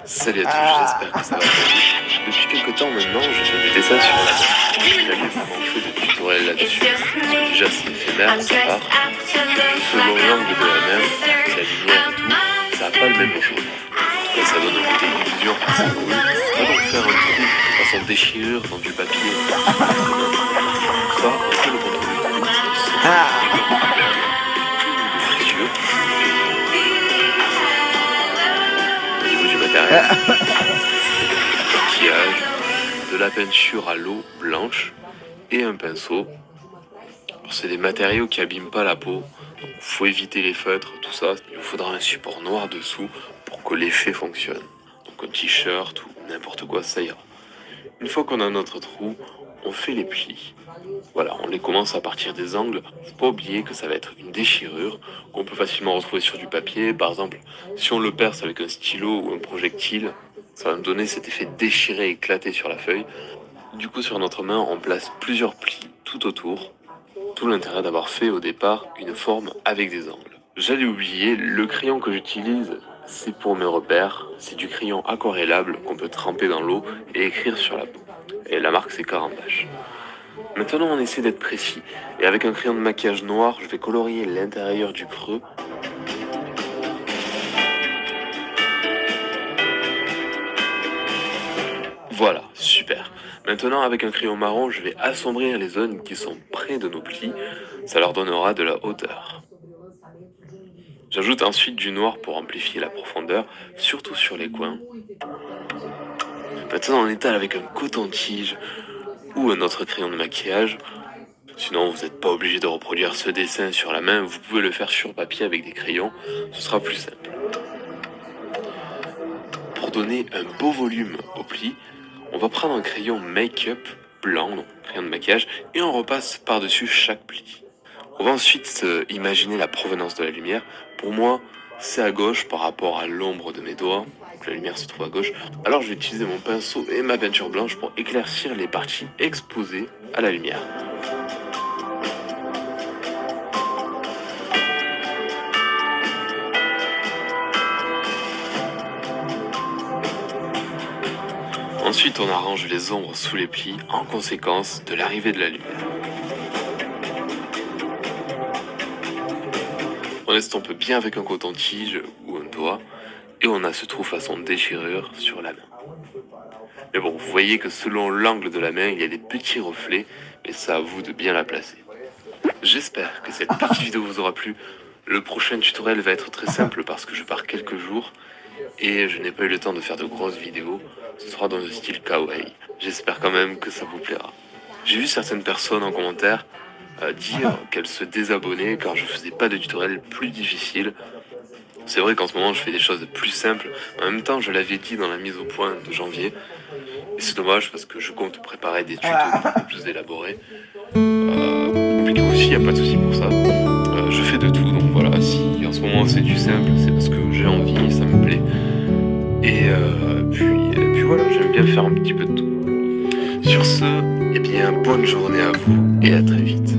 Salut à tous, j'espère que ça va bien. Depuis quelques temps maintenant, je fais des dessins sur la mer. J'ai jamais vraiment fait de tutoriel là-dessus. Parce que déjà c'est éphémère, ça part. Selon l'angle de la mer, la lumière et tout, ça n'a pas le même effet. En tout cas, ça donne un côté illusion assez cool. On va donc faire un trou de façon déchirure dans du papier. Ça, on fait le contrôle du trou. Fissure. Au niveau du matériel, maquillage, de la peinture à l'eau blanche et un pinceau. C'est des matériaux qui abîment pas la peau, donc faut éviter les feutres, tout ça. Il vous faudra un support noir dessous pour que l'effet fonctionne. Donc un t-shirt ou n'importe quoi, ça ira. Une fois qu'on a notre trou, on fait les plis. Voilà, on les commence à partir des angles. Faut pas oublier que ça va être une déchirure qu'on peut facilement retrouver sur du papier. Par exemple, si on le perce avec un stylo ou un projectile, ça va nous donner cet effet déchiré, éclaté sur la feuille. Du coup, sur notre main, on place plusieurs plis tout autour. Tout l'intérêt d'avoir fait au départ une forme avec des angles. J'allais oublier, le crayon que j'utilise, c'est pour mes repères. C'est du crayon aquarellable qu'on peut tremper dans l'eau et écrire sur la peau. Et la marque, c'est Carandache. Maintenant, on essaie d'être précis. Et avec un crayon de maquillage noir, je vais colorier l'intérieur du creux. Voilà, super. Maintenant, avec un crayon marron, je vais assombrir les zones qui sont près de nos plis. Ça leur donnera de la hauteur. J'ajoute ensuite du noir pour amplifier la profondeur, surtout sur les coins. Maintenant, on étale avec un coton-tige ou un autre crayon de maquillage. Sinon, vous n'êtes pas obligé de reproduire ce dessin sur la main. Vous pouvez le faire sur papier avec des crayons. Ce sera plus simple. Pour donner un beau volume au pli, on va prendre un crayon make-up blanc, donc crayon de maquillage, et on repasse par-dessus chaque pli. On va ensuite imaginer la provenance de la lumière. Pour moi, c'est à gauche par rapport à l'ombre de mes doigts. Donc la lumière se trouve à gauche. Alors je vais utiliser mon pinceau et ma peinture blanche pour éclaircir les parties exposées à la lumière. Ensuite, on arrange les ombres sous les plis en conséquence de l'arrivée de la lumière. On estompe bien avec un coton-tige ou un doigt et on a ce trou façon déchirure sur la main. Mais bon, vous voyez que selon l'angle de la main, il y a des petits reflets, mais c'est à vous de bien la placer. J'espère que cette petite vidéo vous aura plu. Le prochain tutoriel va être très simple parce que je pars quelques jours et je n'ai pas eu le temps de faire de grosses vidéos. Ce sera dans le style kawaii. J'espère quand même que ça vous plaira. J'ai vu certaines personnes en commentaire dire qu'elles se désabonnaient car je faisais pas de tutoriel plus difficile. C'est vrai qu'en ce moment je fais des choses plus simples. En même temps, je l'avais dit dans la mise au point de janvier. Et c'est dommage parce que je compte préparer des tutos beaucoup plus élaborés. Compliqué aussi, y a pas de souci pour ça. Je fais de tout, donc voilà. Si en ce moment c'est du simple, c'est parce que j'ai envie, ça me plaît. Et puis voilà, j'aime bien faire un petit peu de tout. Sur ce, eh bien, bonne journée à vous et à très vite.